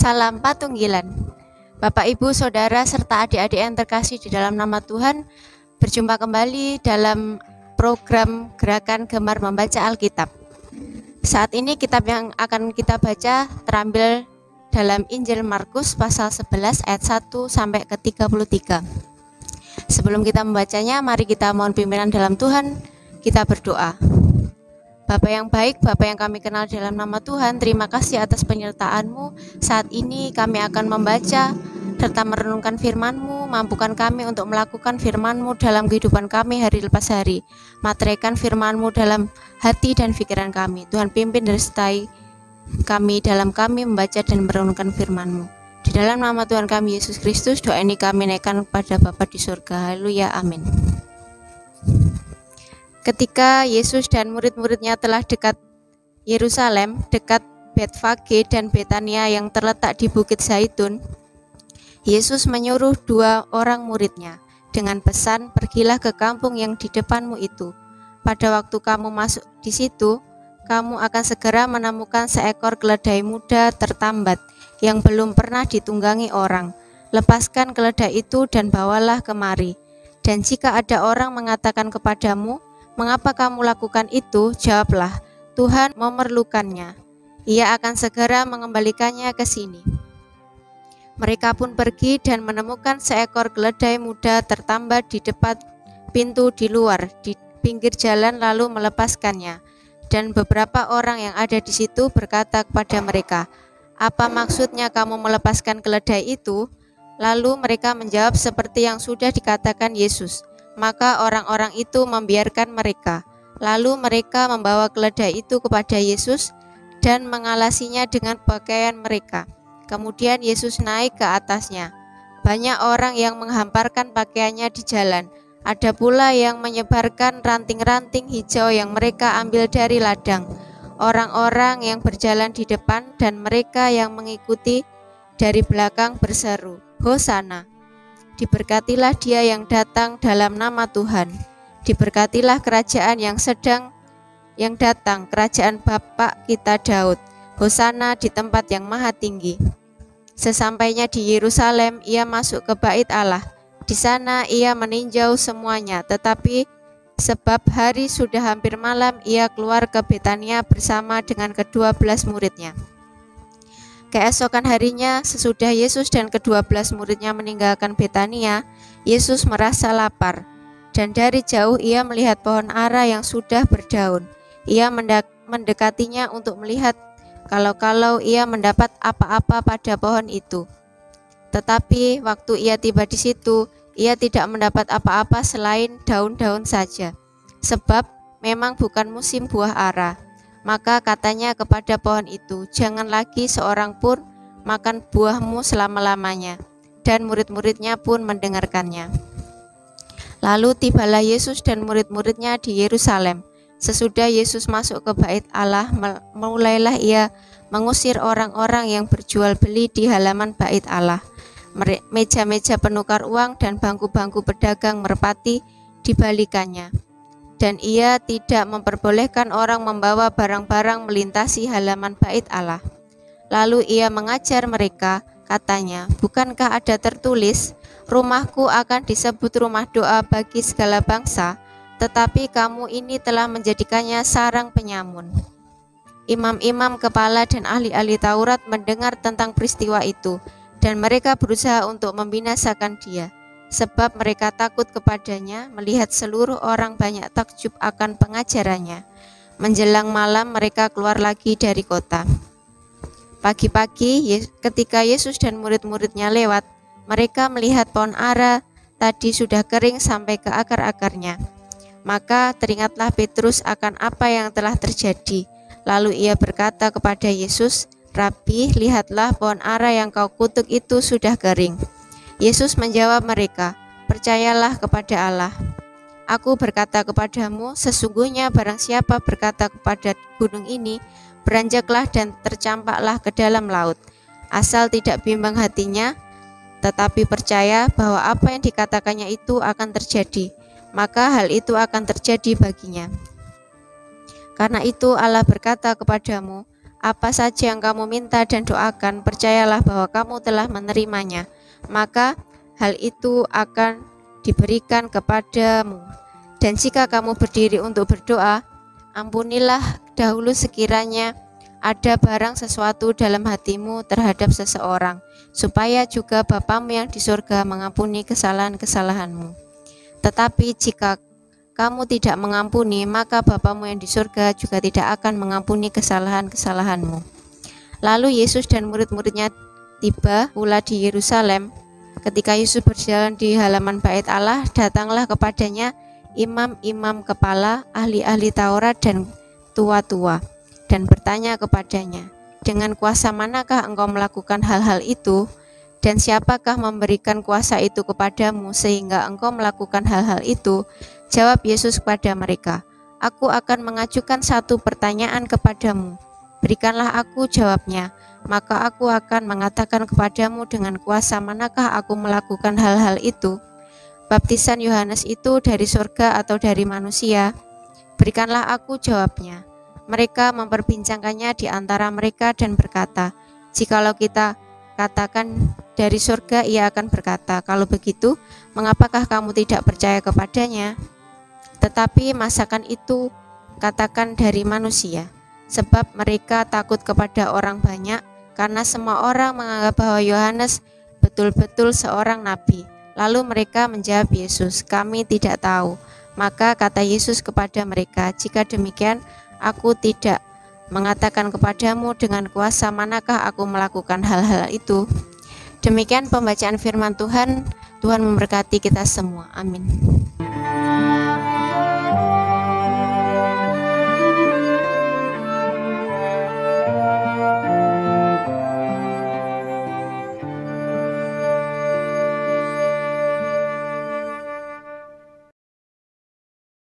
Salam Patunggilan. Bapak, Ibu, Saudara, serta adik-adik yang terkasih di dalam nama Tuhan, berjumpa kembali dalam program Gerakan Gemar Membaca Alkitab. Saat ini kitab yang akan kita baca terambil dalam Injil Markus pasal 11 ayat 1 sampai ke 33. Sebelum kita membacanya, mari kita mohon pimpinan dalam Tuhan, kita berdoa. Bapa yang baik, Bapa yang kami kenal dalam nama Tuhan, terima kasih atas penyertaan-Mu. Saat ini kami akan membaca serta merenungkan firman-Mu. Mampukan kami untuk melakukan firman-Mu dalam kehidupan kami hari lepas hari. Materaikan firman-Mu dalam hati dan pikiran kami. Tuhan pimpin dan sertai kami dalam kami membaca dan merenungkan firman-Mu. Di dalam nama Tuhan kami Yesus Kristus, doa ini kami naikkan kepada Bapa di surga. Haleluya, amin. Ketika Yesus dan murid-muridnya telah dekat Yerusalem, dekat Betfage dan Betania yang terletak di Bukit Zaitun, Yesus menyuruh 2 orang muridnya dengan pesan, pergilah ke kampung yang di depanmu itu. Pada waktu kamu masuk di situ, kamu akan segera menemukan seekor keledai muda tertambat yang belum pernah ditunggangi orang. Lepaskan keledai itu dan bawalah kemari. Dan jika ada orang mengatakan kepadamu, mengapa kamu lakukan itu? Jawablah, Tuhan memerlukannya. Ia akan segera mengembalikannya ke sini. Mereka pun pergi dan menemukan seekor keledai muda tertambat di depan pintu di luar, di pinggir jalan, lalu melepaskannya. Dan beberapa orang yang ada di situ berkata kepada mereka, apa maksudnya kamu melepaskan keledai itu? Lalu mereka menjawab seperti yang sudah dikatakan Yesus. Maka orang-orang itu membiarkan mereka. Lalu mereka membawa keledai itu kepada Yesus dan mengalasinya dengan pakaian mereka. Kemudian Yesus naik ke atasnya. Banyak orang yang menghamparkan pakaiannya di jalan. Ada pula yang menyebarkan ranting-ranting hijau yang mereka ambil dari ladang. Orang-orang yang berjalan di depan dan mereka yang mengikuti dari belakang berseru, Hosana. Diberkatilah dia yang datang dalam nama Tuhan. Diberkatilah kerajaan yang datang, kerajaan Bapa kita Daud. Hosana di tempat yang maha tinggi. Sesampainya di Yerusalem, ia masuk ke bait Allah. Di sana ia meninjau semuanya, tetapi sebab hari sudah hampir malam, ia keluar ke Betania bersama dengan ke-12 muridnya. Keesokan harinya, sesudah Yesus dan ke-12 muridnya meninggalkan Betania, Yesus merasa lapar, dan dari jauh ia melihat pohon ara yang sudah berdaun. Ia mendekatinya untuk melihat kalau ia mendapat apa-apa pada pohon itu. Tetapi waktu ia tiba di situ, ia tidak mendapat apa-apa selain daun-daun saja, sebab memang bukan musim buah ara. Maka katanya kepada pohon itu, jangan lagi seorang pun makan buahmu selama-lamanya. Dan murid-muridnya pun mendengarkannya. Lalu tibalah Yesus dan murid-muridnya di Yerusalem. Sesudah Yesus masuk ke bait Allah, mulailah ia mengusir orang-orang yang berjual beli di halaman bait Allah. Meja-meja penukar uang dan bangku-bangku pedagang merpati dibalikannya. Dan ia tidak memperbolehkan orang membawa barang-barang melintasi halaman bait Allah. Lalu ia mengajar mereka, katanya, bukankah ada tertulis, rumahku akan disebut rumah doa bagi segala bangsa, tetapi kamu ini telah menjadikannya sarang penyamun. Imam-imam kepala dan ahli-ahli Taurat mendengar tentang peristiwa itu, dan mereka berusaha untuk membinasakan dia. Sebab mereka takut kepadanya, melihat seluruh orang banyak takjub akan pengajarannya. Menjelang malam mereka keluar lagi dari kota. Pagi-pagi ketika Yesus dan murid-muridnya lewat, mereka melihat pohon ara tadi sudah kering sampai ke akar-akarnya. Maka teringatlah Petrus akan apa yang telah terjadi. Lalu ia berkata kepada Yesus, Rabi, lihatlah pohon ara yang kau kutuk itu sudah kering. Yesus menjawab mereka, percayalah kepada Allah. Aku berkata kepadamu, sesungguhnya barang siapa berkata kepada gunung ini, beranjaklah dan tercampaklah ke dalam laut, asal tidak bimbang hatinya, tetapi percaya bahwa apa yang dikatakannya itu akan terjadi, maka hal itu akan terjadi baginya. Karena itu Allah berkata kepadamu, Apa saja yang kamu minta dan doakan, percayalah bahwa kamu telah menerimanya, maka hal itu akan diberikan kepadamu. Dan jika kamu berdiri untuk berdoa, ampunilah dahulu sekiranya ada barang sesuatu dalam hatimu terhadap seseorang, supaya juga Bapamu yang di surga mengampuni kesalahan-kesalahanmu. Tetapi jika kamu tidak mengampuni, maka Bapamu yang di surga juga tidak akan mengampuni kesalahan-kesalahanmu. Lalu Yesus dan murid-muridnya tiba pula di Yerusalem. Ketika Yesus berjalan di halaman bait Allah, datanglah kepadanya imam-imam kepala, ahli-ahli Taurat dan tua-tua, dan bertanya kepadanya, dengan kuasa manakah engkau melakukan hal-hal itu? Dan siapakah memberikan kuasa itu kepadamu sehingga engkau melakukan hal-hal itu? Jawab Yesus kepada mereka, aku akan mengajukan satu pertanyaan kepadamu. Berikanlah aku jawabnya, maka aku akan mengatakan kepadamu dengan kuasa manakah aku melakukan hal-hal itu. Baptisan Yohanes itu dari surga atau dari manusia? Berikanlah aku jawabnya. Mereka memperbincangkannya di antara mereka dan berkata, jikalau kita katakan dari surga, ia akan berkata, kalau begitu, mengapakah kamu tidak percaya kepadanya? Tetapi masakan itu katakan dari manusia, sebab mereka takut kepada orang banyak, karena semua orang menganggap bahwa Yohanes betul-betul seorang nabi. Lalu mereka menjawab Yesus, kami tidak tahu. Maka kata Yesus kepada mereka, jika demikian, aku tidak mengatakan kepadamu dengan kuasa manakah aku melakukan hal-hal itu. Demikian pembacaan firman Tuhan. Tuhan memberkati kita semua. Amin.